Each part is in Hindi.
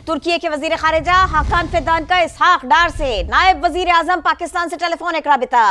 तुर्की के वजीर खारिजा हाकान फिदान का इसहाक डार से नायब वजीर आजम पाकिस्तान से टेलीफोनिक राबिता।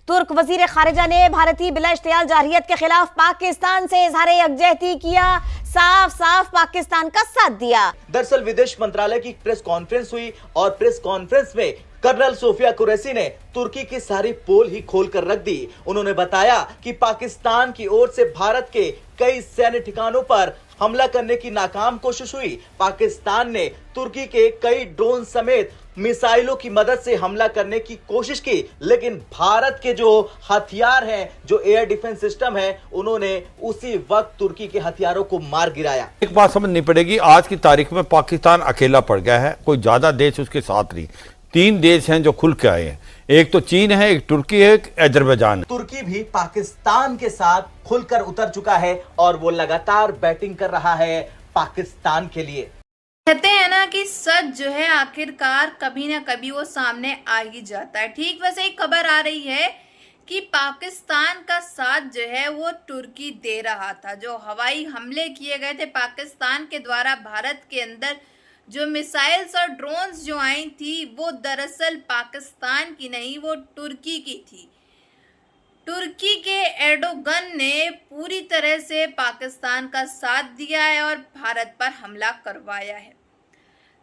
तुर्क वजीर खारिजा ने भारतीय बिला इश्तियाल जारहियत के खिलाफ पाकिस्तान से इजहार यकजहती किया, साफ साफ पाकिस्तान का साथ दिया। दरअसल विदेश मंत्रालय की प्रेस कॉन्फ्रेंस हुई और प्रेस कॉन्फ्रेंस में कर्नल सोफिया कुरैशी ने तुर्की की सारी पोल ही खोल कर रख दी। उन्होंने बताया कि पाकिस्तान की ओर से भारत के कई सैन्य ठिकानों पर हमला करने की नाकाम कोशिश हुई। पाकिस्तान ने तुर्की के कई ड्रोन समेत मिसाइलों की मदद से हमला करने की कोशिश की, लेकिन भारत के जो हथियार हैं, जो एयर डिफेंस सिस्टम है, उन्होंने उसी वक्त तुर्की के हथियारों को मार गिराया। एक बात समझनी पड़ेगी, आज की तारीख में पाकिस्तान अकेला पड़ गया है, कोई ज्यादा देश उसके साथ नहीं। 3 देश हैं जो खुल के आए हैं, एक तो चीन है, एक तुर्की है, एक अजरबैजान। तुर्की भी पाकिस्तान के साथ खुलकर उतर चुका है और वो लगातार बैटिंग कर रहा है पाकिस्तान के लिए। कहते हैं ना कि सच जो है आखिरकार कभी ना कभी वो सामने आ ही जाता है। ठीक वैसे एक खबर आ रही है कि पाकिस्तान का साथ जो है वो तुर्की दे रहा था। जो हवाई हमले किए गए थे पाकिस्तान के द्वारा भारत के अंदर, जो मिसाइल्स और ड्रोन्स जो आई थी, वो दरअसल पाकिस्तान की नहीं, वो तुर्की की थी। तुर्की के एर्डोगन ने पूरी तरह से पाकिस्तान का साथ दिया है और भारत पर हमला करवाया है।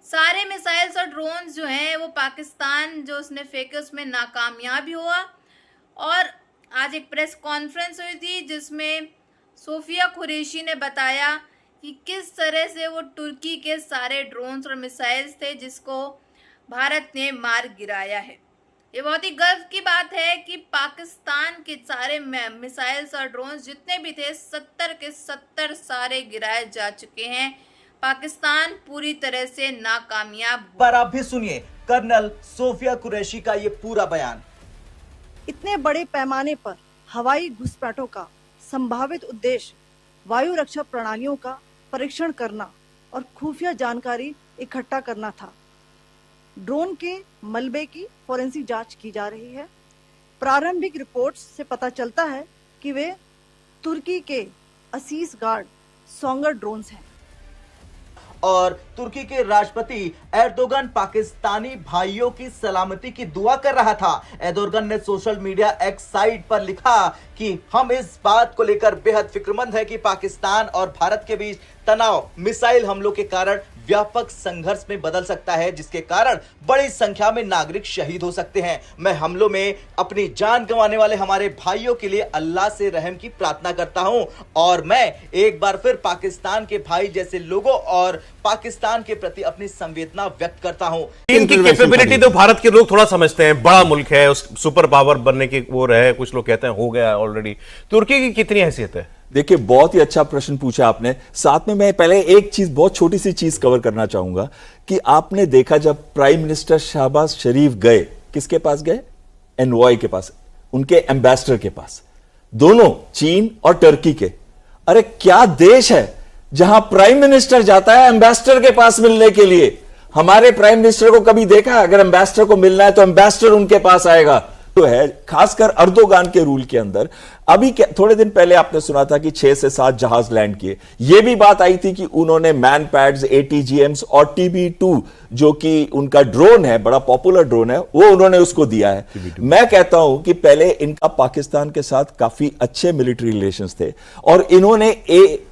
सारे मिसाइल्स और ड्रोन्स जो हैं वो पाकिस्तान जो उसने फेंके उसमें नाकामयाब हुआ। और आज एक प्रेस कॉन्फ्रेंस हुई थी जिसमें सोफिया कुरैशी ने बताया कि किस तरह से वो तुर्की के सारे ड्रोन्स और मिसाइल्स थे जिसको भारत ने मार गिराया है। ये बहुत ही गर्व की बात है कि पाकिस्तान के सारे मिसाइल्स और ड्रोन्स जितने भी थे 70 के 70 सारे गिराए जा चुके हैं। पाकिस्तान पूरी तरह से नाकामयाब। पर आप भी सुनिए कर्नल सोफिया कुरैशी का ये पूरा बयान। इतने बड़े पैमाने पर हवाई घुसपैठों का संभावित उद्देश्य वायु रक्षा प्रणालियों का परीक्षण करना और खुफिया जानकारी इकट्ठा करना था। ड्रोन के मलबे की फोरेंसिक जांच की जा रही है। प्रारंभिक रिपोर्ट्स से पता चलता है कि वे तुर्की के असीस गार्ड सोंगर ड्रोन्स हैं। और तुर्की के राष्ट्रपति एर्दोगन पाकिस्तानी भाइयों की सलामती की दुआ कर रहा था। एर्दोगन ने सोशल मीडिया एक्स साइट पर लिखा कि हम इस बात को लेकर बेहद फिक्रमंद है कि पाकिस्तान और भारत के बीच तनाव मिसाइल हमलों के कारण व्यापक संघर्ष में बदल सकता है, जिसके कारण बड़ी संख्या में नागरिक शहीद हो सकते हैं। मैं हमलों में अपनी जान गंवाने वाले हमारे भाइयों के लिए अल्लाह से रहम की प्रार्थना करता हूं और मैं एक बार फिर पाकिस्तान के भाई जैसे लोगों और पाकिस्तान के प्रति अपनी संवेदना व्यक्त करता हूं। इनकी कैपेबिलिटी तो भारत के लोग थोड़ा समझते हैं, बड़ा मुल्क है, उस सुपर पावर बनने की वो रहे, कुछ लोग कहते हैं हो गया ऑलरेडी। तुर्की की कितनी हैसियत है? देखिए, बहुत ही अच्छा प्रश्न पूछा आपने। साथ में मैं पहले एक चीज, बहुत छोटी सी चीज कवर करना चाहूंगा कि आपने देखा जब प्राइम मिनिस्टर शहबाज शरीफ गए, किसके पास गए? एनवॉय के पास, उनके एम्बेसडर के पास, दोनों चीन और टर्की के। अरे क्या देश है जहां प्राइम मिनिस्टर जाता है एम्बेसडर के पास मिलने के लिए? हमारे प्राइम मिनिस्टर को कभी देखा? अगर एम्बेसडर को मिलना है तो एम्बेसडर उनके पास आएगा। तो है खासकर अर्दोगान के रूल के अंदर। अभी थोड़े दिन पहले आपने सुना था कि 6 से 7 जहाज लैंड किए। यह भी बात आई थी कि उन्होंने मैन पैड्स, ATGMs और TB2 जो कि उनका ड्रोन है, बड़ा पॉपुलर ड्रोन है, वो उन्होंने उसको दिया है। मैं कहता हूं कि पहले इनका पाकिस्तान के साथ काफी अच्छे मिलिट्री रिलेशंस थे और इन्होंने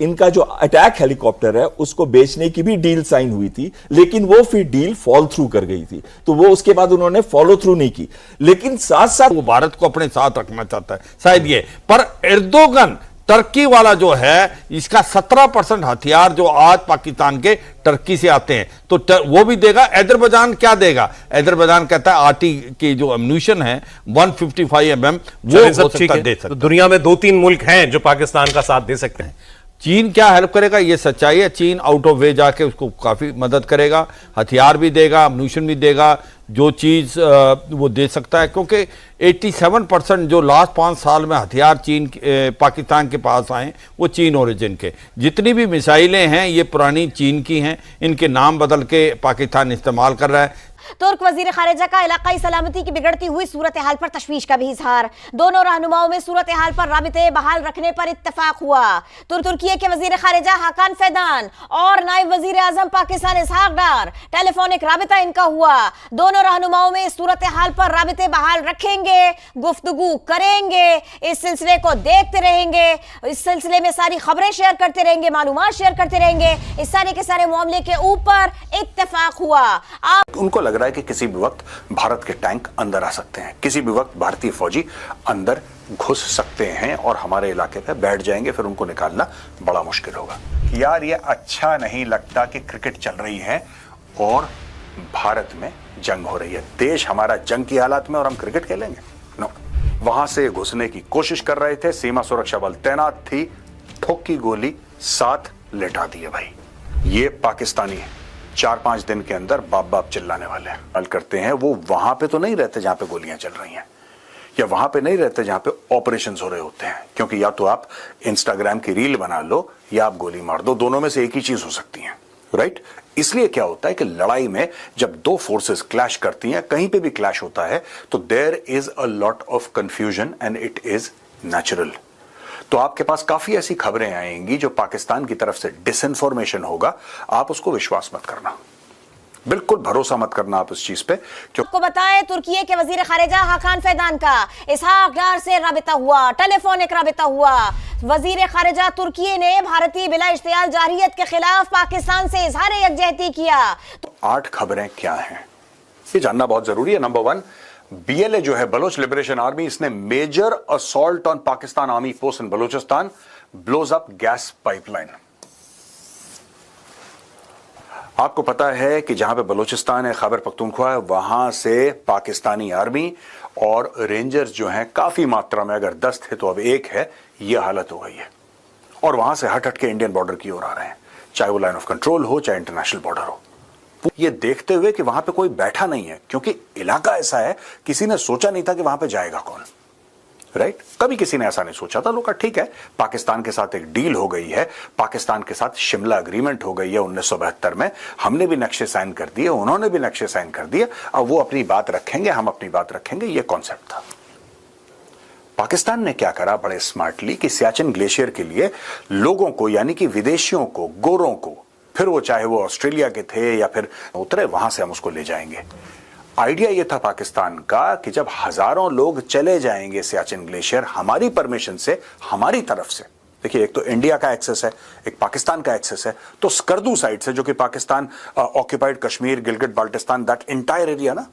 इनका जो अटैक हेलीकॉप्टर है उसको बेचने की भी डील साइन हुई थी, लेकिन वो फिर डील फॉल थ्रू कर गई थी, तो वो उसके बाद उन्होंने फॉलो थ्रू नहीं की। लेकिन साथ साथ वो भारत को अपने साथ रखना चाहता है शायद ये। पर एर्दोगन टर्की वाला जो है, इसका 17% हथियार जो आज पाकिस्तान के टर्की से आते हैं, तो वो भी देगा। अजरबैजान क्या देगा? अजरबैजान कहता है आरटी की जो एम्यूनिशन है 155 mm वो हो सकता दे सकता। तो दुनिया में 2-3 मुल्क हैं जो पाकिस्तान का साथ दे सकते हैं। चीन क्या हेल्प करेगा? ये सच्चाई है। चीन आउट ऑफ वे जाके उसको काफी मदद करेगा, हथियार भी देगा, एम्यूनिशन भी देगा, जो चीज़ वो दे सकता है, क्योंकि 87% जो लास्ट 5 साल में हथियार चीन पाकिस्तान के पास आए वो चीन ओरिजिन के। जितनी भी मिसाइलें हैं ये पुरानी चीन की हैं, इनके नाम बदल के पाकिस्तान इस्तेमाल कर रहा है। तुर्क वजीर खारिजा का इलाकाई सलामती की बिगड़ती हुई सूरत हाल पर तशवीश का भी इजहार। दोनों रहनुमाओं में सूरत हाल पर राबिते बहाल रखने पर इत्तेफाक हुआ। तुर्की के वजीर खारिजा हाकान फेदान और नायब वजीर आजम पाकिस्तान इसहाक डार टेलीफोनिक राबिता इनका हुआ। दोनों रहनुमाओं में सूरत हाल पर राबिते बहाल रखेंगे, गुफ्तगू करेंगे, इस सिलसिले को देखते रहेंगे, इस सिलसिले में सारी खबरें शेयर करते रहेंगे, मालूमात शेयर करते रहेंगे। इस सारे के सारे मामले के ऊपर इत्तेफाक हुआ। उनको लग रहा है कि किसी भी वक्त भारत के टैंक अंदर आ सकते हैं, किसी भी वक्त भारतीय फौजी अंदर घुस सकते हैं और हमारे इलाके पे बैठ जाएंगे, फिर उनको निकालना बड़ा मुश्किल होगा। यार ये अच्छा नहीं लगता कि क्रिकेट चल रही है और भारत में जंग हो रही है। देश हमारा जंग की हालत में और हम क्रिकेट खेलेंगे? नो। वहां से घुसने की कोशिश कर रहे थे, सीमा सुरक्षा बल तैनात थी, ठोकी गोली, साथ लेटा दिए भाई। ये पाकिस्तानी है, 4-5 दिन के अंदर बाप बाप चिल्लाने वाले हैं। हल करते हैं, वो वहां पे तो नहीं रहते जहां पे गोलियां चल रही हैं, या वहां पे नहीं रहते जहां पे ऑपरेशंस हो रहे होते हैं, क्योंकि या तो आप इंस्टाग्राम की रील बना लो या आप गोली मार दो, दोनों में से एक ही चीज हो सकती है, राइट? इसलिए क्या होता है कि लड़ाई में जब दो फोर्सेस क्लैश करती हैं, कहीं पे भी क्लैश होता है, तो there is a lot of confusion and it is natural. तो आपके पास काफी ऐसी खबरें आएंगी जो पाकिस्तान की तरफ से डिसइंफॉर्मेशन होगा, आप उसको विश्वास मत करना, बिल्कुल भरोसा मत करना आप इस चीज पे। आपको बताएं, तुर्की के वजीर खारिजा हाकान फेदान का इसहाक डार से राबिता हुआ, टेलीफोनिक राबिता हुआ। वजीर खारिजा तुर्की ने भारतीय बिला इश्तियाल जारहियत के खिलाफ पाकिस्तान से इजहार यकजहती किया। 8 खबरें क्या हैं ये जानना बहुत जरूरी है। नंबर 1, BLA जो है बलोच लिबरेशन आर्मी, इसने major assault on Pakistan army force in Balochistan, blows up gas pipeline. आपको पता है कि जहां पे बलूचिस्तान है, खैबर पख्तूनख्वा है, वहां से पाकिस्तानी आर्मी और रेंजर्स जो हैं काफी मात्रा में, अगर 10 थे तो अब 1 है, यह हालत हो गई है। और वहां से हट हट के इंडियन बॉर्डर की ओर आ रहे हैं, चाहे वो लाइन ऑफ कंट्रोल हो, चाहे इंटरनेशनल बॉर्डर हो। ये देखते हुए कि वहां पे कोई बैठा नहीं है, क्योंकि इलाका ऐसा है, किसी ने सोचा नहीं था कि वहां पे जाएगा कौन, राइट? कभी किसी ने ऐसा नहीं सोचा था। लोग का ठीक है, पाकिस्तान के साथ एक डील हो गई है, पाकिस्तान के साथ शिमला एग्रीमेंट हो गई है 1972 में, हमने भी नक्शे साइन कर दिए, उन्होंने भी नक्शे साइन कर दिए, अब वो अपनी बात रखेंगे, हम अपनी बात रखेंगे, ये कॉन्सेप्ट था। पाकिस्तान ने क्या करा बड़े स्मार्टली कि सियाचिन ग्लेशियर के लिए लोगों को, यानी कि विदेशियों को, गोरों को, फिर वो चाहे वो ऑस्ट्रेलिया के थे या फिर उतरे, वहां से हम उसको ले जाएंगे। आइडिया ये था पाकिस्तान का कि जब हजारों लोग चले जाएंगे सियाचिन ग्लेशियर हमारी परमिशन से, हमारी तरफ से, देखिए एक तो इंडिया का एक्सेस है, एक पाकिस्तान का एक्सेस है, तो स्कर्दू साइड से, जो कि Pakistan occupied Kashmir, Gilgit Baltistan, that entire area ना,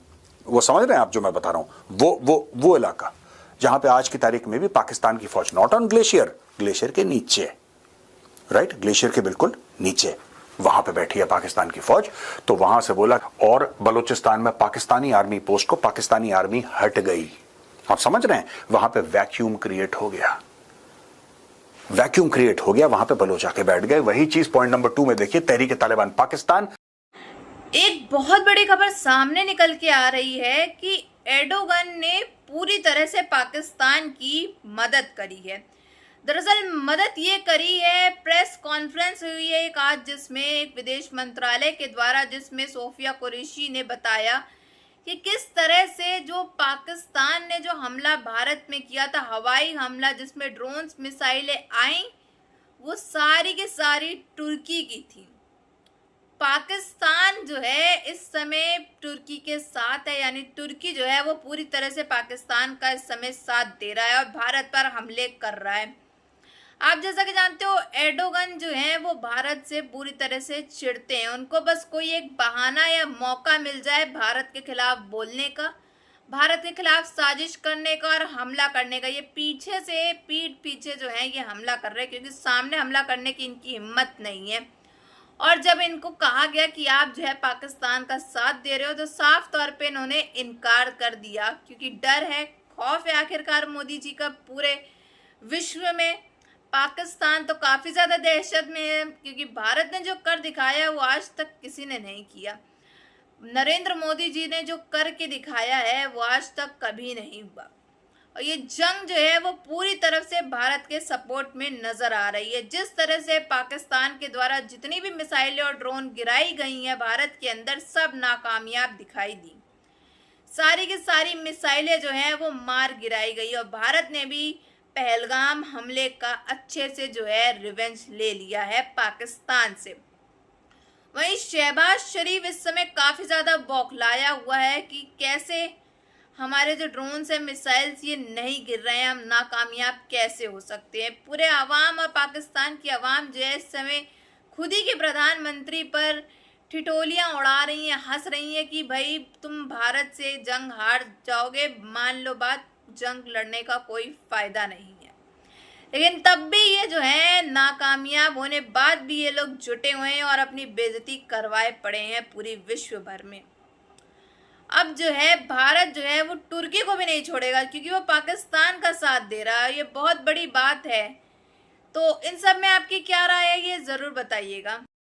वो समझ रहे हैं आप जो मैं बता रहा हूं, वो इलाका जहां पे आज की तारीख में भी पाकिस्तान की फौज नॉट ऑन ग्लेशियर, ग्लेशियर के नीचे, राइट, ग्लेशियर के बिल्कुल नीचे वहां पे बैठी है पाकिस्तान की फौज। तो वहां से बोला, और बलूचिस्तान में पाकिस्तानी आर्मी पोस्ट को पाकिस्तानी आर्मी हट गई। आप समझ रहे हैं, वहां पे वैक्यूम क्रिएट हो गया, वैक्यूम क्रिएट हो गया, वहां पे बलोच आके बैठ गए। वही चीज पॉइंट नंबर 2 में देखिए, तहरीक तालिबान पाकिस्तान। एक बहुत बड़ी खबर सामने निकल के आ रही है कि एर्डोगन ने पूरी तरह से पाकिस्तान की मदद करी है। दरअसल मदद ये करी है, प्रेस कॉन्फ्रेंस हुई है एक आज, जिसमें एक विदेश मंत्रालय के द्वारा, जिसमें सोफिया कुरैशी ने बताया कि किस तरह से जो पाकिस्तान ने जो हमला भारत में किया था, हवाई हमला जिसमें ड्रोन्स मिसाइलें आई, वो सारी की सारी तुर्की की थी। पाकिस्तान जो है इस समय तुर्की के साथ है, यानी तुर्की जो है वो पूरी तरह से पाकिस्तान का इस समय साथ दे रहा है और भारत पर हमले कर रहा है। आप जैसा कि जानते हो, एर्डोगन जो है वो भारत से पूरी तरह से चिढ़ते हैं। उनको बस कोई एक बहाना या मौका मिल जाए भारत के खिलाफ बोलने का, भारत के खिलाफ साजिश करने का और हमला करने का। ये पीछे से, पीठ पीछे जो है ये हमला कर रहे हैं, क्योंकि सामने हमला करने की इनकी हिम्मत नहीं है। और जब इनको कहा गया कि आप जो है पाकिस्तान का साथ दे रहे हो, तो साफ तौर पे इन्होंने इनकार कर दिया, क्योंकि डर है, खौफ है आखिरकार मोदी जी का पूरे विश्व में। पाकिस्तान तो काफ़ी ज़्यादा दहशत में है, क्योंकि भारत ने जो कर दिखाया वो आज तक किसी ने नहीं किया। नरेंद्र मोदी जी ने जो करके दिखाया है वो आज तक कभी नहीं हुआ। और ये जंग जो है वो पूरी तरफ से भारत के सपोर्ट में नजर आ रही है। जिस तरह से पाकिस्तान के द्वारा जितनी भी मिसाइलें और ड्रोन गिराई गई हैं भारत के अंदर, सब नाकामयाब दिखाई दी। सारी की सारी मिसाइलें जो हैं वो मार गिराई गई और भारत ने भी पहलगाम हमले का अच्छे से जो है रिवेंज ले लिया है पाकिस्तान से। वहीं शहबाज शरीफ इस समय काफी ज्यादा बौखलाया हुआ है कि कैसे हमारे जो ड्रोन से मिसाइल्स ये नहीं गिर रहे हैं, हम नाकामयाब कैसे हो सकते हैं। पूरे आवाम और पाकिस्तान की आवाम जो है इस समय खुद ही के प्रधानमंत्री पर ठिठोलियां उड़ा रही हैं, हंस रही हैं कि भाई तुम भारत से जंग हार जाओगे, मान लो बात, जंग लड़ने का कोई फायदा नहीं है। लेकिन तब भी ये जो है नाकामयाब होने बाद भी ये लोग जुटे हुए हैं और अपनी बेइज्जती करवाए पड़े हैं पूरी विश्व भर में। अब जो है भारत जो है वो तुर्की को भी नहीं छोड़ेगा क्योंकि वो पाकिस्तान का साथ दे रहा है। ये बहुत बड़ी बात है। तो इन सब में आपकी क्या राय है, ये जरूर बताइएगा।